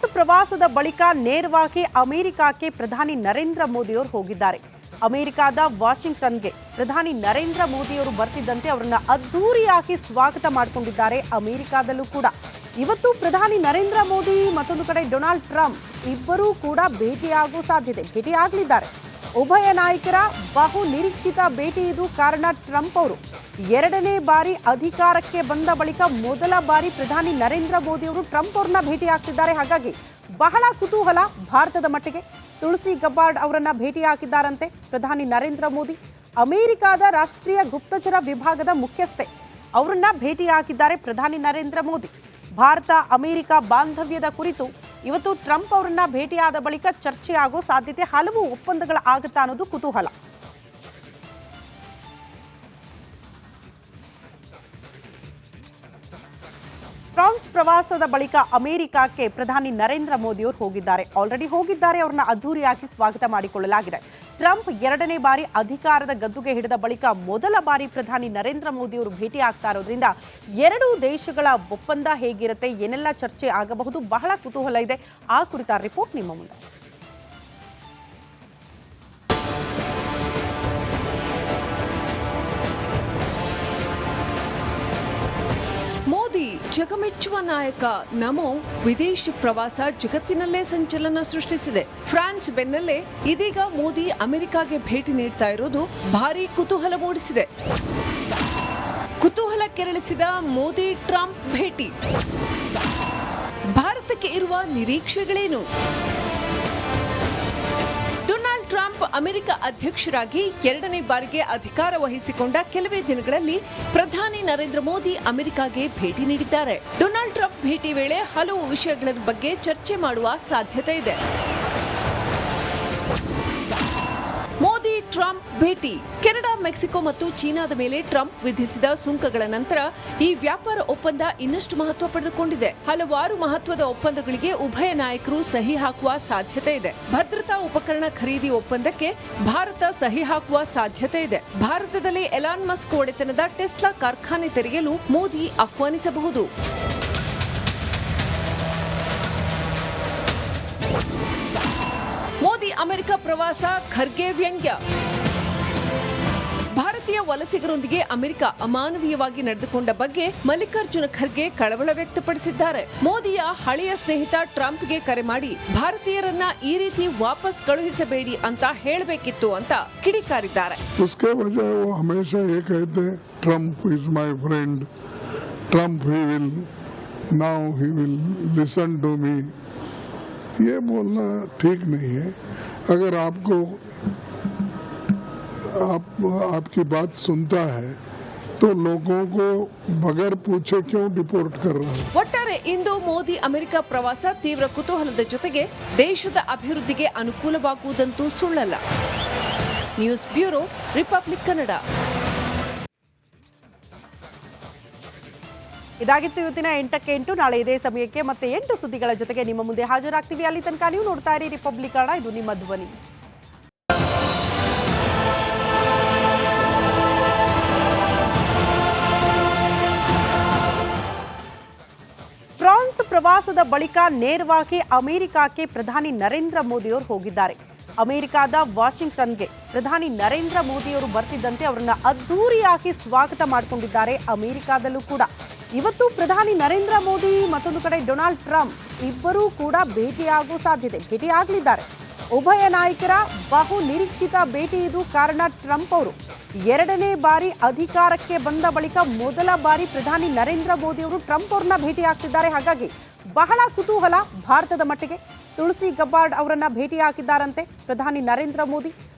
France ಪ್ರವಾಸದ ಬಳಿಕ ನೇರವಾಗಿ ಅಮೆರಿಕಕ್ಕೆ ಪ್ರಧಾನಿ ನರೇಂದ್ರ ಮೋದಿಯವರು ಹೋಗಿದ್ದಾರೆ. ಅಮೆರಿಕದ ವಾಷಿಂಗ್ಟನ್ಗೆ ಪ್ರಧಾನಿ ನರೇಂದ್ರ ಮೋದಿಯವರು ಬರ್ತಿದ್ದಂತೆ ಅವರನ್ನ ಅದ್ದೂರಿಯಾಗಿ ಸ್ವಾಗತ ಮಾಡಿಕೊಂಡಿದ್ದಾರೆ. ಅಮೆರಿಕದಲ್ಲೂ ಕೂಡ ಇವತ್ತು ಪ್ರಧಾನಿ ನರೇಂದ್ರ ಮೋದಿ ಮತ್ತೊಂದು ಕಡೆ ಡೊನಾಲ್ಡ್ ಟ್ರಂಪ್ ಇಬ್ಬರೂ ಕೂಡ ಭೇಟಿಯಾಗುವ ಸಾಧ್ಯತೆ ಭೇಟಿಯಾಗಲಿದ್ದಾರೆ. ಉಭಯ ನಾಯಕರ ಬಹು ನಿರೀಕ್ಷಿತ ಭೇಟಿ ಇದು. ಕಾರಣ ಟ್ರಂಪ್ ಅವರು ಎರಡನೇ ಬಾರಿ ಅಧಿಕಾರಕ್ಕೆ ಬಂದ ಬಳಿಕ ಮೊದಲ ಬಾರಿ ಪ್ರಧಾನಿ ನರೇಂದ್ರ ಮೋದಿ ಅವರು ಟ್ರಂಪ್ ಅವರನ್ನ ಭೇಟಿಯಾಗ್ತಿದ್ದಾರೆ. ಹಾಗಾಗಿ ಬಹಳ ಕುತೂಹಲ ಭಾರತದ ಮಟ್ಟಿಗೆ. ತುಳಸಿ ಗಬ್ಬಾರ್ಡ್ ಅವರನ್ನ ಭೇಟಿಯಾಗಿದ್ದಾರಂತೆ ಪ್ರಧಾನಿ ನರೇಂದ್ರ ಮೋದಿ. ಅಮೆರಿಕದ ರಾಷ್ಟ್ರೀಯ ಗುಪ್ತಚರ ವಿಭಾಗದ ಮುಖ್ಯಸ್ಥೆ ಅವರನ್ನ ಭೇಟಿಯಾಗಿದ್ದಾರೆ ಪ್ರಧಾನಿ ನರೇಂದ್ರ ಮೋದಿ. ಭಾರತ ಅಮೆರಿಕ ಬಾಂಧವ್ಯದ ಕುರಿತು ಇವತ್ತು ಟ್ರಂಪ್ ಅವರನ್ನ ಭೇಟಿಯಾದ ಬಳಿಕ ಚರ್ಚೆ ಆಗೋ ಸಾಧ್ಯತೆ, ಹಲವು ಒಪ್ಪಂದಗಳ ಆಗುತ್ತಾ ಅನ್ನೋದು ಕುತೂಹಲ. ಫ್ರಾನ್ಸ್ ಪ್ರವಾಸದ ಬಳಿಕ ಅಮೆರಿಕಕ್ಕೆ ಪ್ರಧಾನಿ ನರೇಂದ್ರ ಮೋದಿ ಅವರು ಹೋಗಿದ್ದಾರೆ. ಆಲ್ರೆಡಿ ಹೋಗಿದ್ದಾರೆ. ಅವರನ್ನ ಅದ್ದೂರಿಯಾಗಿ ಸ್ವಾಗತ ಮಾಡಿಕೊಳ್ಳಲಾಗಿದೆ. ಟ್ರಂಪ್ ಎರಡನೇ ಬಾರಿ ಅಧಿಕಾರದ ಗದ್ದುಗೆ ಹಿಡಿದ ಬಳಿಕ ಮೊದಲ ಬಾರಿ ಪ್ರಧಾನಿ ನರೇಂದ್ರ ಮೋದಿ ಅವರು ಭೇಟಿ ಆಗ್ತಾ ಇರೋದ್ರಿಂದ ಎರಡೂ ದೇಶಗಳ ಒಪ್ಪಂದ ಹೇಗಿರುತ್ತೆ, ಏನೆಲ್ಲ ಚರ್ಚೆ ಆಗಬಹುದು, ಬಹಳ ಕುತೂಹಲ ಇದೆ. ಆ ಕುರಿತ ರಿಪೋರ್ಟ್ ನಿಮ್ಮ ಮುಂದೆ. ಮೋದಿ ಜಗಮೆಚ್ಚುವ ನಾಯಕ. ನಮೋ ವಿದೇಶ ಪ್ರವಾಸ ಜಗತ್ತಿನಲ್ಲೇ ಸಂಚಲನ ಸೃಷ್ಟಿಸಿದೆ. ಫ್ರಾನ್ಸ್ ಬೆನ್ನಲ್ಲೇ ಇದೀಗ ಮೋದಿ ಅಮೆರಿಕಾಗೆ ಭೇಟಿ ನೀಡ್ತಾ ಇರೋದು ಭಾರೀ ಕುತೂಹಲ ಮೂಡಿಸಿದೆ. ಕುತೂಹಲ ಕೆರಳಿಸಿದ ಮೋದಿ ಟ್ರಂಪ್ ಭೇಟಿ. ಭಾರತಕ್ಕೆ ಇರುವ ನಿರೀಕ್ಷೆಗಳೇನು? ಡೊನಾಲ್ಡ್ ಟ್ರಂಪ್ ಅಮೆರಿಕ ಅಧ್ಯಕ್ಷರಾಗಿ ಎರಡನೇ ಬಾರಿಗೆ ಅಧಿಕಾರ ವಹಿಸಿಕೊಂಡ ಕೆಲವೇ ದಿನಗಳಲ್ಲಿ ಪ್ರಧಾನಿ ನರೇಂದ್ರ ಮೋದಿ ಅಮೆರಿಕಾಗೆ ಭೇಟಿ ನೀಡಿದ್ದಾರೆ. ಡೊನಾಲ್ಡ್ ಟ್ರಂಪ್ ಭೇಟಿ ವೇಳೆ ಹಲವು ವಿಷಯಗಳ ಬಗ್ಗೆ ಚರ್ಚೆ ಮಾಡುವ ಸಾಧ್ಯತೆ ಇದೆ. ಮೋದಿ ಟ್ರಂಪ್ ಭೇಟಿ. ಕೆನಡಾ, ಮೆಕ್ಸಿಕೋ ಮತ್ತು ಚೀನಾದ ಮೇಲೆ ಟ್ರಂಪ್ ವಿಧಿಸಿದ ಸುಂಕಗಳ ನಂತರ ಈ ವ್ಯಾಪಾರ ಒಪ್ಪಂದ ಇನ್ನಷ್ಟು ಮಹತ್ವ ಪಡೆದುಕೊಂಡಿದೆ. ಹಲವಾರು ಮಹತ್ವದ ಒಪ್ಪಂದಗಳಿಗೆ ಉಭಯ ನಾಯಕರು ಸಹಿ ಹಾಕುವ ಸಾಧ್ಯತೆ ಇದೆ. ಭದ್ರತಾ ಉಪಕರಣ ಖರೀದಿ ಒಪ್ಪಂದಕ್ಕೆ ಭಾರತ ಸಹಿ ಹಾಕುವ ಸಾಧ್ಯತೆ ಇದೆ. ಭಾರತದಲ್ಲಿ ಎಲಾನ್ ಮಸ್ಕ್ ಒಡೆತನದ ಟೆಸ್ಲಾ ಕಾರ್ಖಾನೆ ತೆರೆಯಲು ಮೋದಿ ಆಹ್ವಾನಿಸಬಹುದು. ಮೋದಿ ಅಮೆರಿಕ ಪ್ರವಾಸ, ಖರ್ಗೆ ವ್ಯಂಗ್ಯ. ಭಾರತೀಯ ವಲಸಿಗರೊಂದಿಗೆ ಅಮೆರಿಕ ಅಮಾನವೀಯವಾಗಿ ನಡೆದುಕೊಂಡ ಬಗ್ಗೆ ಮಲ್ಲಿಕಾರ್ಜುನ ಖರ್ಗೆ ಕಳವಳ ವ್ಯಕ್ತಪಡಿಸಿದ್ದಾರೆ. ಮೋದಿಯ ಹಳೆಯ ಸ್ನೇಹಿತ ಟ್ರಂಪ್ಗೆ ಕರೆ ಮಾಡಿ ಭಾರತೀಯರನ್ನ ಈ ರೀತಿ ವಾಪಸ್ ಕಳುಹಿಸಬೇಡಿ ಅಂತ ಹೇಳಬೇಕಿತ್ತು ಅಂತ ಕಿಡಿಕಾರಿದ್ದಾರೆ. Trump is my friend, Trump he will listen to me. ये बोलना ठीक नहीं है. अगर आपकी बात सुनता है तो लोगों को बगैर पूछे क्यों डिपोर्ट कर रहा है? ಒಟ್ಟಾರೆ ಇಂದು ಮೋದಿ ಅಮೆರಿಕ ಪ್ರವಾಸ ತೀವ್ರ ಕುತೂಹಲದ ಜೊತೆಗೆ ದೇಶದ ಅಭಿವೃದ್ಧಿಗೆ ಅನುಕೂಲವಾಗುವುದಂತೂ ಸುಳ್ಳಲ್ಲ. News bureau, republic Kannada. ಇದಾಗಿತ್ತು ಇವತ್ತಿನ 8ಕ್ಕೆ 8. ನಾಳೆ ಇದೇ ಸಮಯಕ್ಕೆ ಮತ್ತೆ 8 ಸುದ್ದಿಗಳ ಜೊತೆಗೆ ನಿಮ್ಮ ಮುಂದೆ ಹಾಜರಾಗ್ತೀವಿ. ಅಲ್ಲಿ ತನಕ ನೀವು ನೋಡ್ತಾ ಇರಿ ರಿಪಬ್ಲಿಕ್ ಕನ್ನಡ. ಇದು ನಿಮ್ಮ ಧ್ವನಿ. ಫ್ರಾನ್ಸ್ ಪ್ರವಾಸದ ಬಳಿಕ ನೇರವಾಗಿ ಅಮೆರಿಕಕ್ಕೆ ಪ್ರಧಾನಿ ನರೇಂದ್ರ ಮೋದಿ ಅವರು ಹೋಗಿದ್ದಾರೆ. ಅಮೆರಿಕದ ವಾಷಿಂಗ್ಟನ್ಗೆ ಪ್ರಧಾನಿ ನರೇಂದ್ರ ಮೋದಿ ಅವರು ಬರ್ತಿದ್ದಂತೆ ಅವರನ್ನ ಅದ್ದೂರಿಯಾಗಿ ಸ್ವಾಗತ ಮಾಡಿಕೊಂಡಿದ್ದಾರೆ. ಅಮೆರಿಕದಲ್ಲೂ ಕೂಡ ಇವತ್ತು ಪ್ರಧಾನಿ ನರೇಂದ್ರ ಮೋದಿ ಮತ್ತೊಂದು ಕಡೆ ಡೊನಾಲ್ಡ್ ಟ್ರಂಪ್ ಇಬ್ಬರೂ ಕೂಡ ಭೇಟಿಯಾಗುವ ಸಾಧ್ಯತೆ ಭೇಟಿಯಾಗಲಿದ್ದಾರೆ. ಉಭಯ ನಾಯಕರ ಬಹು ನಿರೀಕ್ಷಿತ ಭೇಟಿ ಇದು. ಕಾರಣ ಟ್ರಂಪ್ ಅವರು ಎರಡನೇ ಬಾರಿ ಅಧಿಕಾರಕ್ಕೆ ಬಂದ ಬಳಿಕ ಮೊದಲ ಬಾರಿ ಪ್ರಧಾನಿ ನರೇಂದ್ರ ಮೋದಿ ಅವರು ಟ್ರಂಪ್ ಅವರನ್ನ ಭೇಟಿಯಾಗ್ತಿದ್ದಾರೆ. ಹಾಗಾಗಿ ಬಹಳ ಕುತೂಹಲ ಭಾರತದ ಮಟ್ಟಿಗೆ. ತುಳಸಿ ಗಬ್ಬಾರ್ಡ್ ಅವರನ್ನ ಭೇಟಿಯಾಗಿದ್ದಾರಂತೆ ಪ್ರಧಾನಿ ನರೇಂದ್ರ ಮೋದಿ.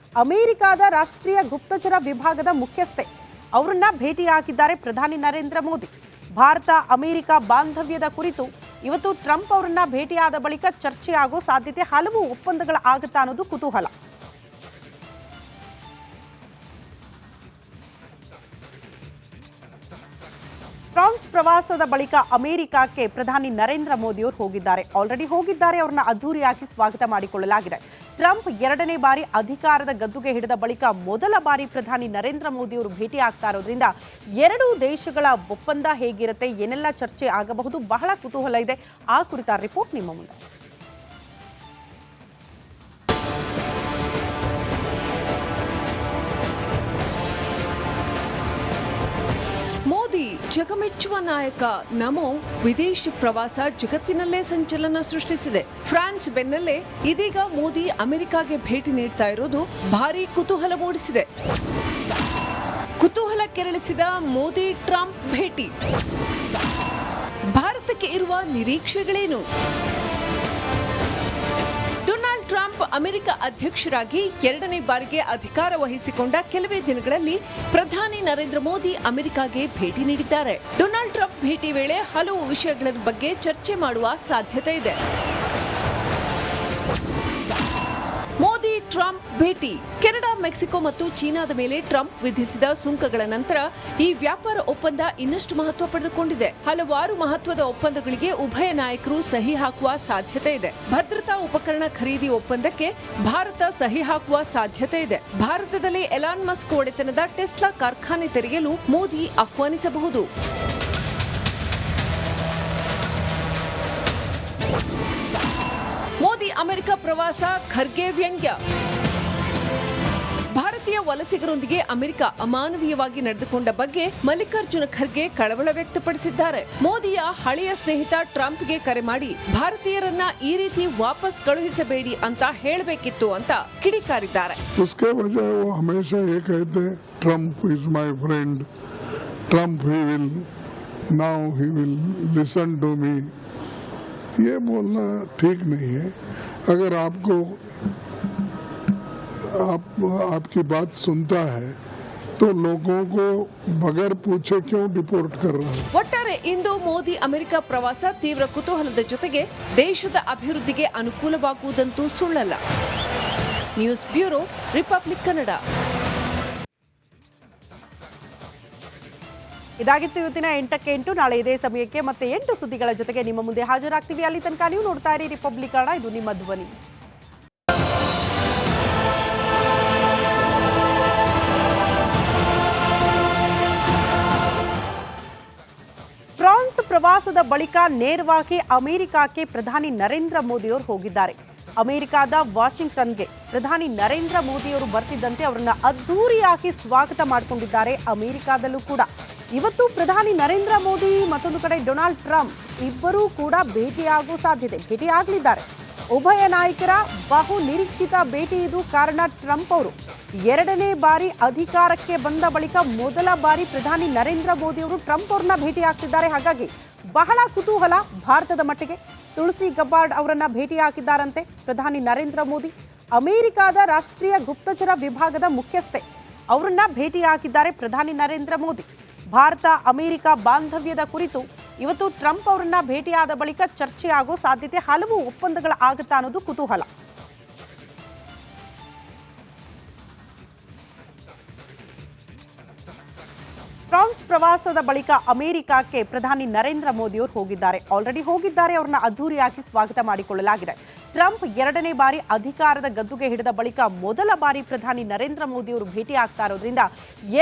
ಅಮೆರಿಕದ ರಾಷ್ಟ್ರೀಯ ಗುಪ್ತಚರ ವಿಭಾಗದ ಮುಖ್ಯಸ್ಥೆ ಅವರನ್ನ ಭೇಟಿಯಾಗಿದ್ದಾರೆ ಪ್ರಧಾನಿ ನರೇಂದ್ರ ಮೋದಿ. ಭಾರತ ಅಮೆರಿಕ ಬಾಂಧವ್ಯದ ಕುರಿತು ಇವತ್ತು ಟ್ರಂಪ್ ಅವರನ್ನ ಭೇಟಿಯಾದ ಬಳಿಕ ಚರ್ಚೆ ಆಗೋ ಸಾಧ್ಯತೆ, ಹಲವು ಒಪ್ಪಂದಗಳ ಆಗುತ್ತಾ ಅನ್ನೋದು ಕುತೂಹಲ. ಫ್ರಾನ್ಸ್ ಪ್ರವಾಸದ ಬಳಿಕ ಅಮೆರಿಕಕ್ಕೆ ಪ್ರಧಾನಿ ನರೇಂದ್ರ ಮೋದಿ ಅವರು ಹೋಗಿದ್ದಾರೆ. ಆಲ್ರೆಡಿ ಹೋಗಿದ್ದಾರೆ. ಅವರನ್ನ ಅದ್ದೂರಿಯಾಗಿ ಸ್ವಾಗತ ಮಾಡಿಕೊಳ್ಳಲಾಗಿದೆ. ಟ್ರಂಪ್ ಎರಡನೇ ಬಾರಿ ಅಧಿಕಾರದ ಗದ್ದುಗೆ ಹಿಡಿದ ಬಳಿಕ ಮೊದಲ ಬಾರಿ ಪ್ರಧಾನಿ ನರೇಂದ್ರ ಮೋದಿ ಅವರು ಭೇಟಿ ಆಗ್ತಾ ಇರೋದ್ರಿಂದ ಎರಡೂ ದೇಶಗಳ ಒಪ್ಪಂದ ಹೇಗಿರುತ್ತೆ, ಏನೆಲ್ಲ ಚರ್ಚೆ ಆಗಬಹುದು, ಬಹಳ ಕುತೂಹಲ ಇದೆ. ಆ ಕುರಿತ ರಿಪೋರ್ಟ್ ನಿಮ್ಮ ಮುಂದೆ. ಜಗಮೆಚ್ಚುವ ನಾಯಕ ನಮೋ ವಿದೇಶಿ ಪ್ರವಾಸ ಜಗತ್ತಿನಲ್ಲೇ ಸಂಚಲನ ಸೃಷ್ಟಿಸಿದೆ. ಫ್ರಾನ್ಸ್ ಬೆನ್ನಲ್ಲೇ ಇದೀಗ ಮೋದಿ ಅಮೆರಿಕಾಗೆ ಭೇಟಿ ನೀಡ್ತಾ ಇರೋದು ಭಾರೀ ಕುತೂಹಲ ಮೂಡಿಸಿದೆ. ಕುತೂಹಲ ಕೆರಳಿಸಿದ ಮೋದಿ ಟ್ರಂಪ್ ಭೇಟಿ, ಭಾರತಕ್ಕೆ ಇರುವ ನಿರೀಕ್ಷೆಗಳೇನು? ಡೊನಾಲ್ಡ್ ಟ್ರಂಪ್ ಅಮೆರಿಕ ಅಧ್ಯಕ್ಷರಾಗಿ 2ನೇ ಬಾರಿಗೆ ಅಧಿಕಾರ ವಹಿಸಿಕೊಂಡ ಕೆಲವೇ ದಿನಗಳಲ್ಲಿ ಪ್ರಧಾನಿ ನರೇಂದ್ರ ಮೋದಿ ಅಮೆರಿಕಾಗೆ ಭೇಟಿ ನೀಡಿದ್ದಾರೆ. ಡೊನಾಲ್ಡ್ ಟ್ರಂಪ್ ಭೇಟಿ ವೇಳೆ ಹಲವು ವಿಷಯಗಳ ಬಗ್ಗೆ ಚರ್ಚೆ ಮಾಡುವ ಸಾಧ್ಯತೆ ಇದೆ. ಮೋದಿ ಟ್ರಂಪ್ ಭೇಟಿ, ಕೆನಡಾ, ಮೆಕ್ಸಿಕೋ ಮತ್ತು ಚೀನಾದ ಮೇಲೆ ಟ್ರಂಪ್ ವಿಧಿಸಿದ ಸುಂಕಗಳ ನಂತರ ಈ ವ್ಯಾಪಾರ ಒಪ್ಪಂದ ಇನ್ನಷ್ಟು ಮಹತ್ವ ಪಡೆದುಕೊಂಡಿದೆ. ಹಲವಾರು ಮಹತ್ವದ ಒಪ್ಪಂದಗಳಿಗೆ ಉಭಯ ನಾಯಕರು ಸಹಿ ಹಾಕುವ ಸಾಧ್ಯತೆ ಇದೆ. ಭದ್ರತಾ ಉಪಕರಣ ಖರೀದಿ ಒಪ್ಪಂದಕ್ಕೆ ಭಾರತ ಸಹಿ ಹಾಕುವ ಸಾಧ್ಯತೆ ಇದೆ. ಭಾರತದಲ್ಲಿ ಎಲಾನ್ ಮಸ್ಕ್ ಒಡೆತನದ ಟೆಸ್ಲಾ ಕಾರ್ಖಾನೆ ತೆರೆಯಲು ಮೋದಿ ಆಹ್ವಾನಿಸಬಹುದು. ಮೋದಿ ಅಮೆರಿಕ ಪ್ರವಾಸ, ಖರ್ಗೆ ವ್ಯಂಗ್ಯ. ಭಾರತೀಯ ವಲಸಿಗರೊಂದಿಗೆ ಅಮೆರಿಕ ಅಮಾನವೀಯವಾಗಿ ನಡೆದುಕೊಂಡ ಬಗ್ಗೆ ಮಲ್ಲಿಕಾರ್ಜುನ ಖರ್ಗೆ ಕಳವಳ ವ್ಯಕ್ತಪಡಿಸಿದ್ದಾರೆ. ಮೋದಿಯ ಹಳೆಯ ಸ್ನೇಹಿತ ಟ್ರಂಪ್ಗೆ ಕರೆ ಮಾಡಿ ಭಾರತೀಯರನ್ನ ಈ ರೀತಿ ವಾಪಸ್ ಕಳುಹಿಸಬೇಡಿ ಅಂತ ಹೇಳಬೇಕಿತ್ತು ಅಂತ ಕಿಡಿಕಾರಿದ್ದಾರೆ. उसके वजह वो हमेशा ये कहते Trump is my friend, Trump he will now he will listen to me. ये बोलना ठीक नहीं है. अगर आपकी बात सुनता है तो लोगों को बगैर पूछे क्यों डिपोर्ट कर रहा है? ಒಟ್ಟಾರೆ ಇಂದು ಮೋದಿ ಅಮೆರಿಕ ಪ್ರವಾಸ ತೀವ್ರ ಕುತೂಹಲದ ಜೊತೆಗೆ ದೇಶದ ಅಭಿವೃದ್ಧಿಗೆ ಅನುಕೂಲವಾಗುವುದಂತೂ ಸುಳ್ಳಲ್ಲ. News bureau, republic Kannada. ಇದಾಗಿತ್ತು ಇವತ್ತಿನ 8ಕ್ಕೆ 8. ನಾಳೆ ಇದೇ ಸಮಯಕ್ಕೆ ಮತ್ತೆ 8 ಸುದ್ದಿಗಳ ಜೊತೆಗೆ ನಿಮ್ಮ ಮುಂದೆ ಹಾಜರಾಗ್ತೀವಿ. ಅಲ್ಲಿ ತನಕ ನೀವು ನೋಡ್ತಾ ಇರಿ ರಿಪಬ್ಲಿಕ್ ಕನ್ನಡ, ಇದು ನಿಮ್ಮ ಧ್ವನಿ. ಫ್ರಾನ್ಸ್ ಪ್ರವಾಸದ ಬಳಿಕ ನೇರವಾಗಿ ಅಮೆರಿಕಕ್ಕೆ ಪ್ರಧಾನಿ ನರೇಂದ್ರ ಮೋದಿಯವರು ಹೋಗಿದ್ದಾರೆ. ಅಮೆರಿಕದ ವಾಷಿಂಗ್ಟನ್ಗೆ ಪ್ರಧಾನಿ ನರೇಂದ್ರ ಮೋದಿಯವರು ಬರ್ತಿದ್ದಂತೆ ಅವರನ್ನ ಅದ್ದೂರಿಯಾಗಿ ಸ್ವಾಗತ ಮಾಡಿಕೊಂಡಿದ್ದಾರೆ. ಅಮೆರಿಕದಲ್ಲೂ ಕೂಡ ಇವತ್ತು ಪ್ರಧಾನಿ ನರೇಂದ್ರ ಮೋದಿ ಮತ್ತೊಂದು ಕಡೆ ಡೊನಾಲ್ಡ್ ಟ್ರಂಪ್ ಇಬ್ಬರೂ ಕೂಡ ಭೇಟಿಯಾಗಲಿದ್ದಾರೆ. ಉಭಯ ನಾಯಕರ ಬಹು ನಿರೀಕ್ಷಿತ ಭೇಟಿ ಇದು. ಕಾರಣ ಟ್ರಂಪ್ ಅವರು 2ನೇ ಬಾರಿ ಅಧಿಕಾರಕ್ಕೆ ಬಂದ ಬಳಿಕ ಮೊದಲ ಬಾರಿ ಪ್ರಧಾನಿ ನರೇಂದ್ರ ಮೋದಿ ಅವರು ಟ್ರಂಪ್ ಅವ್ರನ್ನ ಭೇಟಿಯಾಗ್ತಿದ್ದಾರೆ. ಹಾಗಾಗಿ ಬಹಳ ಕುತೂಹಲ. ಭಾರತದ ಮಟ್ಟಿಗೆ ತುಳಸಿ ಗಬ್ಬಾರ್ಡ್ ಅವರನ್ನ ಭೇಟಿಯಾಗಿದ್ದಾರಂತೆ ಪ್ರಧಾನಿ ನರೇಂದ್ರ ಮೋದಿ. ಅಮೆರಿಕದ ರಾಷ್ಟ್ರೀಯ ಗುಪ್ತಚರ ವಿಭಾಗದ ಮುಖ್ಯಸ್ಥೆ ಅವರನ್ನ ಭೇಟಿಯಾಗಿದ್ದಾರೆ ಪ್ರಧಾನಿ ನರೇಂದ್ರ ಮೋದಿ. ಭಾರತ ಅಮೆರಿಕ ಬಾಂಧವ್ಯದ ಕುರಿತು ಇವತ್ತು ಟ್ರಂಪ್ ಅವರನ್ನ ಭೇಟಿಯಾದ ಬಳಿಕ ಚರ್ಚೆ ಆಗೋ ಸಾಧ್ಯತೆ, ಹಲವು ಒಪ್ಪಂದಗಳ ಆಗುತ್ತಾ ಅನ್ನೋದು ಕುತೂಹಲ. ಫ್ರಾನ್ಸ್ ಪ್ರವಾಸದ ಬಳಿಕ ಅಮೆರಿಕಕ್ಕೆ ಪ್ರಧಾನಿ ನರೇಂದ್ರ ಮೋದಿಯವರು ಹೋಗಿದ್ದಾರೆ. ಆಲ್ರೆಡಿ ಹೋಗಿದ್ದಾರೆ. ಅವ್ರನ್ನ ಅದ್ದೂರಿಯಾಗಿ ಸ್ವಾಗತ ಮಾಡಿಕೊಳ್ಳಲಾಗಿದೆ. ಟ್ರಂಪ್ 2ನೇ ಬಾರಿ ಅಧಿಕಾರದ ಗದ್ದುಗೆ ಹಿಡಿದ ಬಳಿಕ ಮೊದಲ ಬಾರಿ ಪ್ರಧಾನಿ ನರೇಂದ್ರ ಮೋದಿಯವರು ಭೇಟಿ ಆಗ್ತಾ ಇರೋದ್ರಿಂದ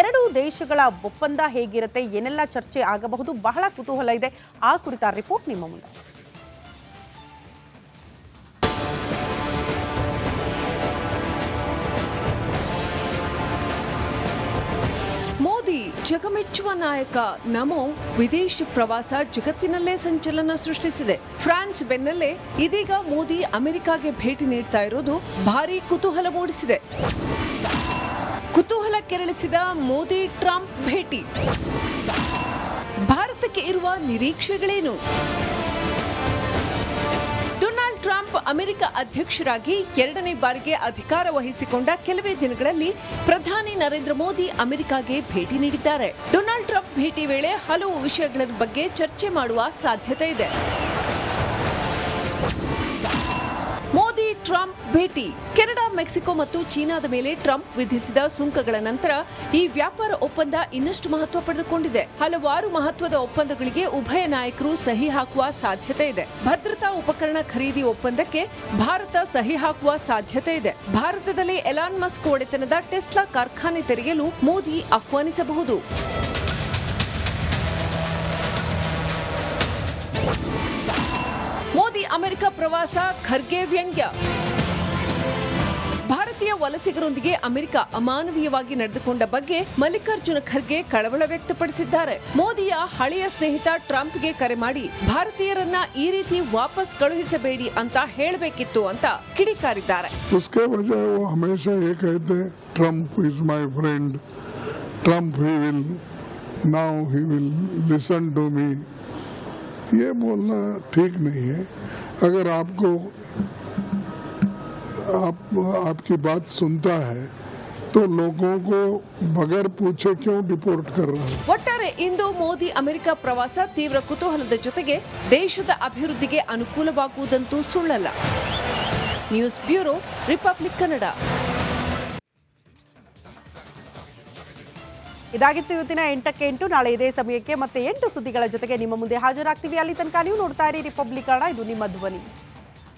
ಎರಡೂ ದೇಶಗಳ ಒಪ್ಪಂದ ಹೇಗಿರುತ್ತೆ, ಏನೆಲ್ಲ ಚರ್ಚೆ ಆಗಬಹುದು, ಬಹಳ ಕುತೂಹಲ ಇದೆ. ಆ ಕುರಿತ ರಿಪೋರ್ಟ್ ನಿಮ್ಮ ಮುಂದೆ. ಮೋದಿ ಜಗಮೆಚ್ಚುವ ನಾಯಕ ನಮೋ ವಿದೇಶಿ ಪ್ರವಾಸ ಜಗತ್ತಿನಲ್ಲೇ ಸಂಚಲನ ಸೃಷ್ಟಿಸಿದೆ. ಫ್ರಾನ್ಸ್ ಬೆನ್ನಲ್ಲೇ ಇದೀಗ ಮೋದಿ ಅಮೆರಿಕಾಗೆ ಭೇಟಿ ನೀಡ್ತಾ ಇರೋದು ಭಾರೀ ಕುತೂಹಲ ಮೂಡಿಸಿದೆ. ಕುತೂಹಲ ಕೆರಳಿಸಿದ ಮೋದಿ ಟ್ರಂಪ್ ಭೇಟಿ, ಭಾರತಕ್ಕೆ ಇರುವ ನಿರೀಕ್ಷೆಗಳೇನು? ಡೊನಾಲ್ಡ್ ಟ್ರಂಪ್ ಅಮೆರಿಕ ಅಧ್ಯಕ್ಷರಾಗಿ 2ನೇ ಬಾರಿಗೆ ಅಧಿಕಾರ ವಹಿಸಿಕೊಂಡ ಕೆಲವೇ ದಿನಗಳಲ್ಲಿ ಪ್ರಧಾನಿ ನರೇಂದ್ರ ಮೋದಿ ಅಮೆರಿಕಾಗೆ ಭೇಟಿ ನೀಡಿದ್ದಾರೆ. ಡೊನಾಲ್ಡ್ ಟ್ರಂಪ್ ಭೇಟಿ ವೇಳೆ ಹಲವು ವಿಷಯಗಳ ಬಗ್ಗೆ ಚರ್ಚೆ ಮಾಡುವ ಸಾಧ್ಯತೆ ಇದೆ. ಮೋದಿ ಟ್ರಂಪ್ ಭೇಟಿ, ಕೆನಡಾ, ಮೆಕ್ಸಿಕೋ ಮತ್ತು ಚೀನಾದ ಮೇಲೆ ಟ್ರಂಪ್ ವಿಧಿಸಿದ ಸುಂಕಗಳ ನಂತರ ಈ ವ್ಯಾಪಾರ ಒಪ್ಪಂದ ಇನ್ನಷ್ಟು ಮಹತ್ವ ಪಡೆದುಕೊಂಡಿದೆ. ಹಲವಾರು ಮಹತ್ವದ ಒಪ್ಪಂದಗಳಿಗೆ ಉಭಯ ನಾಯಕರು ಸಹಿ ಹಾಕುವ ಸಾಧ್ಯತೆ ಇದೆ. ಭದ್ರತಾ ಉಪಕರಣ ಖರೀದಿ ಒಪ್ಪಂದಕ್ಕೆ ಭಾರತ ಸಹಿ ಹಾಕುವ ಸಾಧ್ಯತೆ ಇದೆ. ಭಾರತದಲ್ಲಿ ಎಲಾನ್ ಮಸ್ಕ್ ಒಡೆತನದ ಟೆಸ್ಲಾ ಕಾರ್ಖಾನೆ ತೆರೆಯಲು ಮೋದಿ ಆಹ್ವಾನಿಸಬಹುದು. ಮೋದಿ ಅಮೆರಿಕ ಪ್ರವಾಸ, ಖರ್ಗೆ ವ್ಯಂಗ್ಯ. ಭಾರತೀಯ ವಲಸಿಗರೊಂದಿಗೆ ಅಮೆರಿಕ ಅಮಾನವೀಯವಾಗಿ ನಡೆದುಕೊಂಡ ಬಗ್ಗೆ ಮಲ್ಲಿಕಾರ್ಜುನ ಖರ್ಗೆ ಕಳವಳ ವ್ಯಕ್ತಪಡಿಸಿದ್ದಾರೆ. ಮೋದಿಯ ಹಳೆಯ ಸ್ನೇಹಿತ ಟ್ರಂಪ್ಗೆ ಕರೆ ಮಾಡಿ ಭಾರತೀಯರನ್ನ ಈ ರೀತಿ ವಾಪಸ್ ಕಳುಹಿಸಬೇಡಿ ಅಂತ ಹೇಳಬೇಕಿತ್ತು ಅಂತ ಕಿಡಿಕಾರಿದ್ದಾರೆ. उसके बजाय वो हमेशा ये कहते Trump is my friend, Trump he will listen to me. ये बोलना ठीक नहीं है. अगर आपकी बात सुनता है तो लोगों को बगैर पूछे क्यों डिपोर्ट कर रहा है. ಒಟ್ಟಾರೆ ಇಂದು ಮೋದಿ ಅಮೆರಿಕ ಪ್ರವಾಸ ತೀವ್ರ ಕುತೂಹಲದ ಜೊತೆಗೆ ದೇಶದ ಅಭಿವೃದ್ಧಿಗೆ ಅನುಕೂಲವಾಗುವುದಂತೂ ಸುಳ್ಳಲ್ಲ. News bureau, republic Kannada. ಇದಾಗಿತ್ತು ಇವತ್ತಿನ 8ಕ್ಕೆ 8. ನಾಳೆ ಇದೇ ಸಮಯಕ್ಕೆ ಮತ್ತೆ 8 ಸುದ್ದಿಗಳ ಜೊತೆಗೆ ನಿಮ್ಮ ಮುಂದೆ ಹಾಜರಾಗ್ತೀವಿ. ಅಲ್ಲಿ ತನಕ ನೀವು ನೋಡ್ತಾ ಇರಿ ರಿಪಬ್ಲಿಕ್ ಕನ್ನಡ. ಇದು ನಿಮ್ಮ ಧ್ವನಿ.